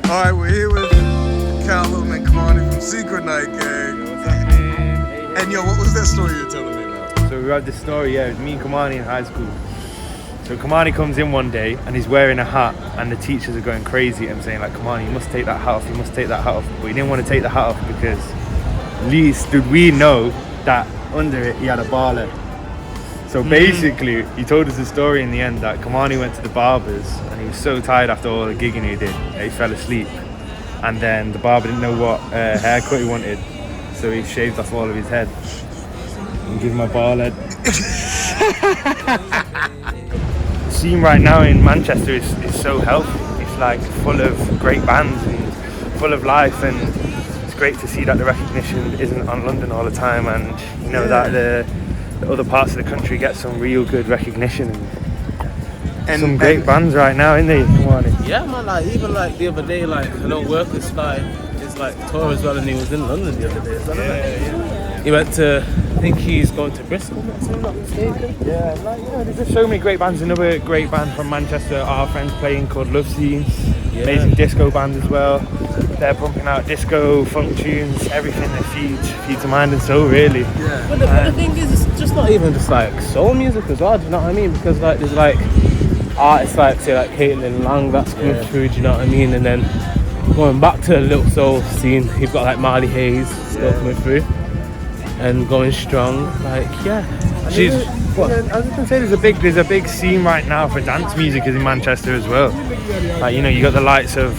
Alright, we're here with Callum and Kemani from Secret Night Gang. What's up, man? And yo, what was that story you were telling me now? So we got this story, it was me and Kemani in high school. So Kemani comes in one day and he's wearing a hat and the teachers are going crazy and saying like, Kemani, you must take that hat off, you must take that hat off. But he didn't want to take the hat off because at least did we know that under it he had a bar left. So basically, he told us the story in the end that Kemani went to the barber's and he was so tired after all the gigging he did that he fell asleep. And then the barber didn't know what haircut he wanted, so he shaved off all of his head and gave him a bald head. The scene right now in Manchester is so healthy. It's like full of great bands and full of life, and it's great to see that the recognition isn't on London all the time, and you know that the other parts of the country get some real good recognition and some great bands right now, isn't they? Yeah, man, like even like the other day, like I know Workers started his like tour as well, and he was in London the other day as well. Yeah. He went to, I think he's going to Bristol, if I'm not mistaken. Yeah, like, you know, there's just so many great bands. Another great band from Manchester, our friends playing, called Love Scenes. Yeah. Amazing disco band as well. They're pumping out disco, funk tunes, everything that feeds the mind and soul, really. Yeah. But the thing is, it's just not even just like soul music as well, do you know what I mean? Because like there's like artists like, say, like Caitlin Lang that's coming through, do you know what I mean? And then going back to the little soul scene, you've got like Marley Hayes still coming through and going strong. Like, yeah. She's what? Yeah, I was just gonna say there's a big scene right now for dance music in Manchester as well. Like, you know, you got the likes of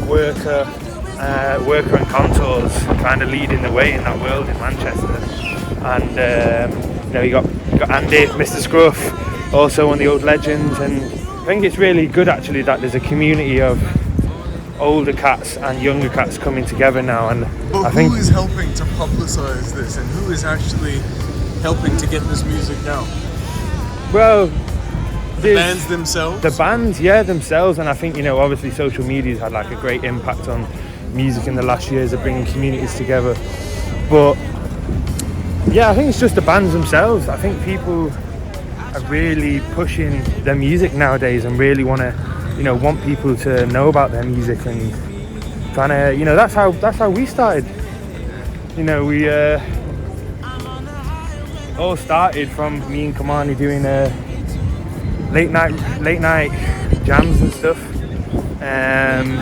Worker and Contours kind of leading the way in that world in Manchester, and you know, you got Andy, Mr. Scruff, also one of the old legends, and I think it's really good actually that there's a community of older cats and younger cats coming together now. And But I think who is helping to publicise this, and who is actually helping to get this music out? well, The bands themselves? the bands, yeah, themselves, and I think, you know, obviously social media's had like a great impact on music in the last years of bringing communities together. But yeah, I think it's just the bands themselves. I think people are really pushing their music nowadays and really want people to know about their music, and trying to, you know, that's how we started. You know, we all started from me and Kemani doing late night jams and stuff, and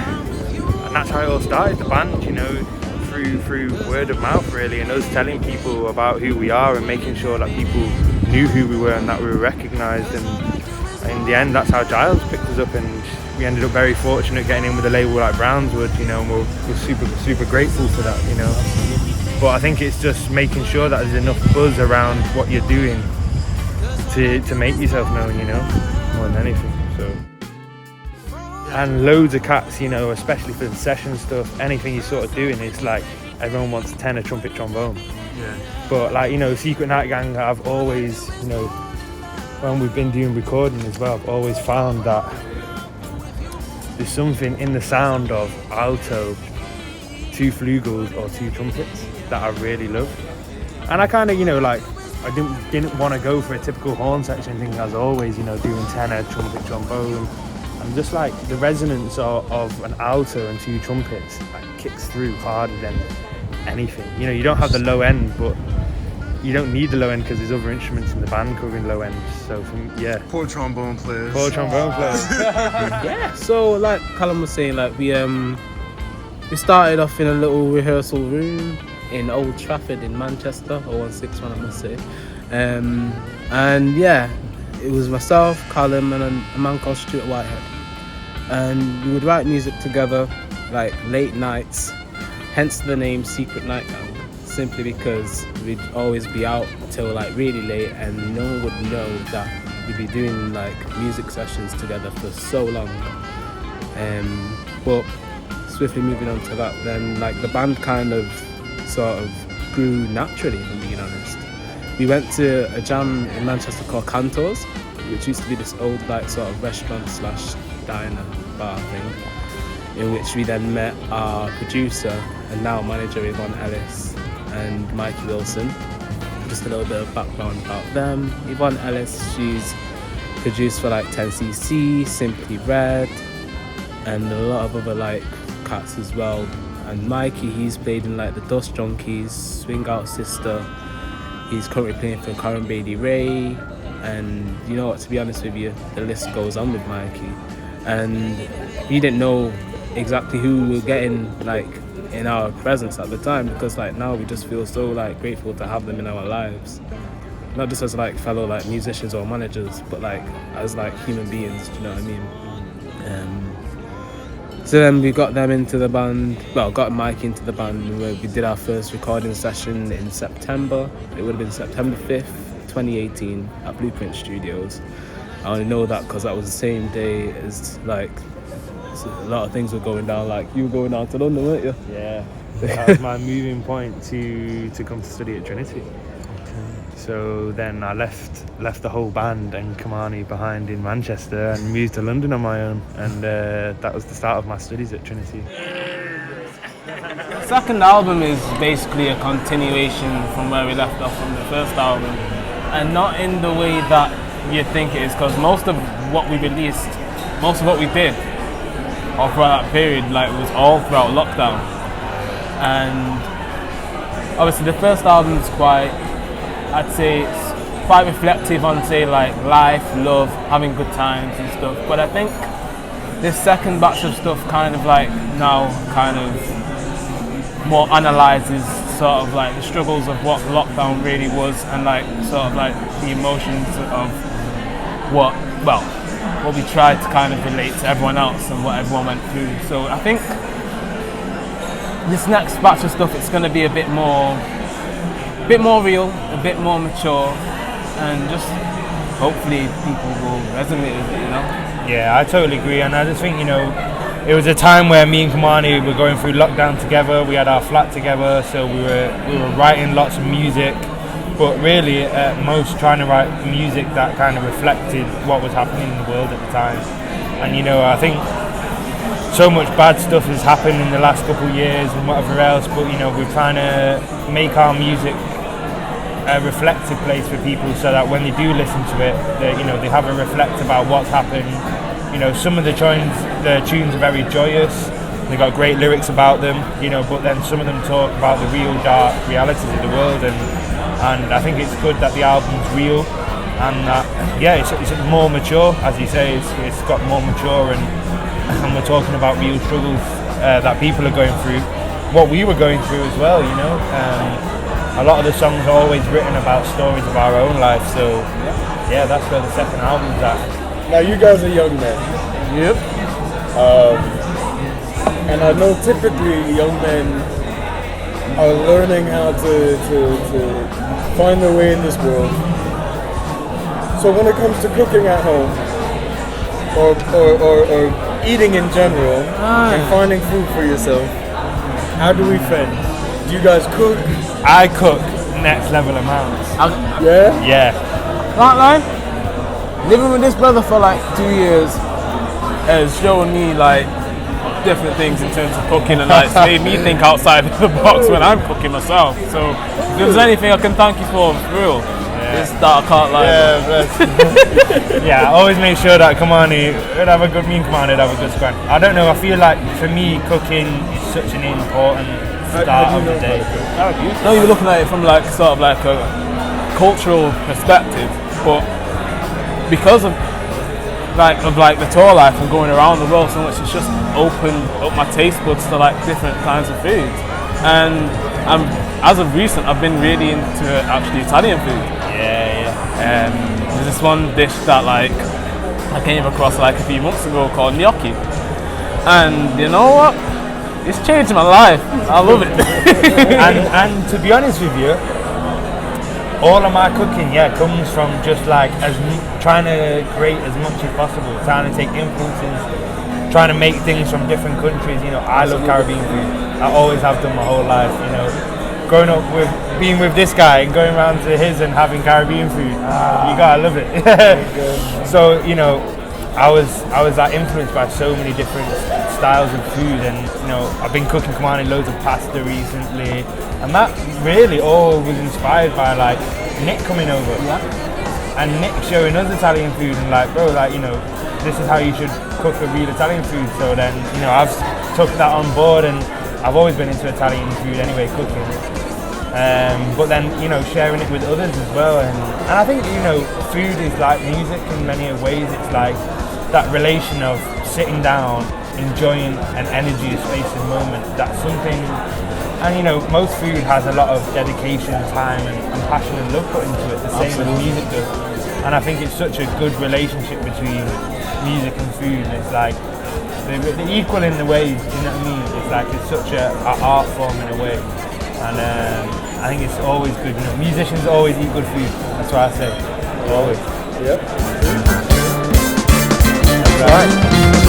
that's how it all started, the band, you know, through word of mouth really, and us telling people about who we are and making sure that people knew who we were and that we were recognised. And in the end, that's how Giles picked us up, and we ended up very fortunate getting in with a label like Brownswood, you know, and we're super grateful for that, you know. But I think it's just making sure that there's enough buzz around what you're doing to make yourself known, you know, more than anything. So, and loads of cats, you know, especially for the session stuff, anything you're sort of doing, it's like everyone wants tenor, trumpet, trombone. Yeah. But like, you know, Secret Night Gang, I've always, you know, when we've been doing recording as well, I've always found that there's something in the sound of alto, 2 flugels or 2 trumpets that I really love. And I kind of, you know, like, I didn't want to go for a typical horn section thing, as always, you know, doing tenor, trumpet, trombone. And just like the resonance of an alto and 2 trumpets like kicks through harder than anything. You know, you don't have the low end, but you don't need the low end because there's other instruments in the band covering low end. So Poor trombone players. Poor trombone players. Yeah, so like Callum was saying, like we started off in a little rehearsal room in Old Trafford in Manchester, 0161 I must say. And yeah, it was myself, Callum, and a man called Stuart Whitehead. And we would write music together, like late nights, hence the name Secret Night Gang, simply because we'd always be out till like really late and no one would know that we'd be doing like music sessions together for so long. But swiftly moving on to that, then like the band kind of sort of grew naturally, if I'm being honest. We went to a jam in Manchester called Cantor's, which used to be this old like sort of restaurant / diner bar thing, in which we then met our producer and now manager Yvonne Ellis and Mikey Wilson. Just a little bit of background about them. Yvonne Ellis, she's produced for like 10cc, Simply Red, and a lot of other like cats as well. And Mikey, he's played in like the Dust Junkies, Swing Out Sister. He's currently playing for Karen Bailey Ray, and you know what, to be honest with you, the list goes on with Mikey. And we didn't know exactly who we were getting like in our presence at the time, because like now we just feel so like grateful to have them in our lives, not just as like fellow like musicians or managers, but like as like human beings. Do you know what I mean? So then we got them into the band, got Mike into the band. We did our first recording session in September. It would have been September 5th, 2018 at Blueprint Studios. I only know that because that was the same day as like a lot of things were going down. Like you were going down to London, weren't you? Yeah, that was my moving point to come to study at Trinity. So then I left the whole band and Kemani behind in Manchester and moved to London on my own, and that was the start of my studies at Trinity. The second album is basically a continuation from where we left off from the first album, and not in the way that you think it is, because most of what we released, most of what we did all throughout that period, like, was all throughout lockdown. And obviously the first album is quite, I'd say it's quite reflective on, say, like life, love, having good times and stuff. But I think this second batch of stuff kind of like now kind of more analyzes sort of like the struggles of what lockdown really was, and like sort of like the emotions of what we tried to kind of relate to everyone else and what everyone went through. So I think this next batch of stuff, it's going to be a bit more real, a bit more mature, and just hopefully people will resonate with it, you know? Yeah, I totally agree, and I just think, you know, it was a time where me and Kemani were going through lockdown together. We had our flat together, so we were writing lots of music, but really at most trying to write music that kind of reflected what was happening in the world at the time. And you know, I think so much bad stuff has happened in the last couple of years and whatever else, but you know, we're trying to make our music a reflective place for people, so that when they do listen to it, they have a reflect about what's happened. You know, some of the tunes are very joyous. They've got great lyrics about them, you know, but then some of them talk about the real dark realities of the world, and I think it's good that the album's real, and that it's more mature, as you say. It's got more mature, and we're talking about real struggles that people are going through, what we were going through as well, you know. A lot of the songs are always written about stories of our own life, so yeah, that's where the second album's at. Now you guys are young men. Yep. And I know typically young men are learning how to find their way in this world. So when it comes to cooking at home, or eating in general, and finding food for yourself, how do we fend? Do you guys cook? I cook next level amounts. Yeah? Yeah. Can't lie. Living with this brother for like 2 years has shown me like different things in terms of cooking, and like made me think outside the box when I'm cooking myself. So if there's anything I can thank you for real, it's that I can't lie. Yeah, I always make sure that Kemani would have a good, me and Kemani would have a good scran. I don't know, I feel like for me cooking is such an important start of the day. No, you're looking at it from like sort of like a cultural perspective, but because of the tour life and going around the world so much, it's just opened up my taste buds to like different kinds of foods. And as of recent, I've been really into actually Italian food. There's this one dish that like I came across like a few months ago called gnocchi, and you know what? It's changed my life. I love it. and to be honest with you, all of my cooking, comes from just like trying to create as much as possible, trying to take influences, trying to make things from different countries. You know, I love Caribbean food. I always have done my whole life. You know, growing up with being with this guy and going around to his and having Caribbean food, you gotta love it. So you know, I was like influenced by so many different styles of food, and you know, I've been cooking Kemani loads of pasta recently, and that really all was inspired by like Nick coming over and Nick showing us Italian food, and like, bro, like, you know, this is how you should cook a real Italian food. So then, I've took that on board, and I've always been into Italian food anyway, cooking. But then, sharing it with others as well. And I think, food is like music in many ways. It's like that relation of sitting down, enjoying an energy, a space and moment. That's something, and most food has a lot of dedication, time and passion and love put into it, the same as music does. And I think it's such a good relationship between music and food. It's like, they're equal in the ways, you know what I mean? It's like, it's such an art form in a way. And I think it's always good, musicians always eat good food. That's what I say, always. Yep. That's right.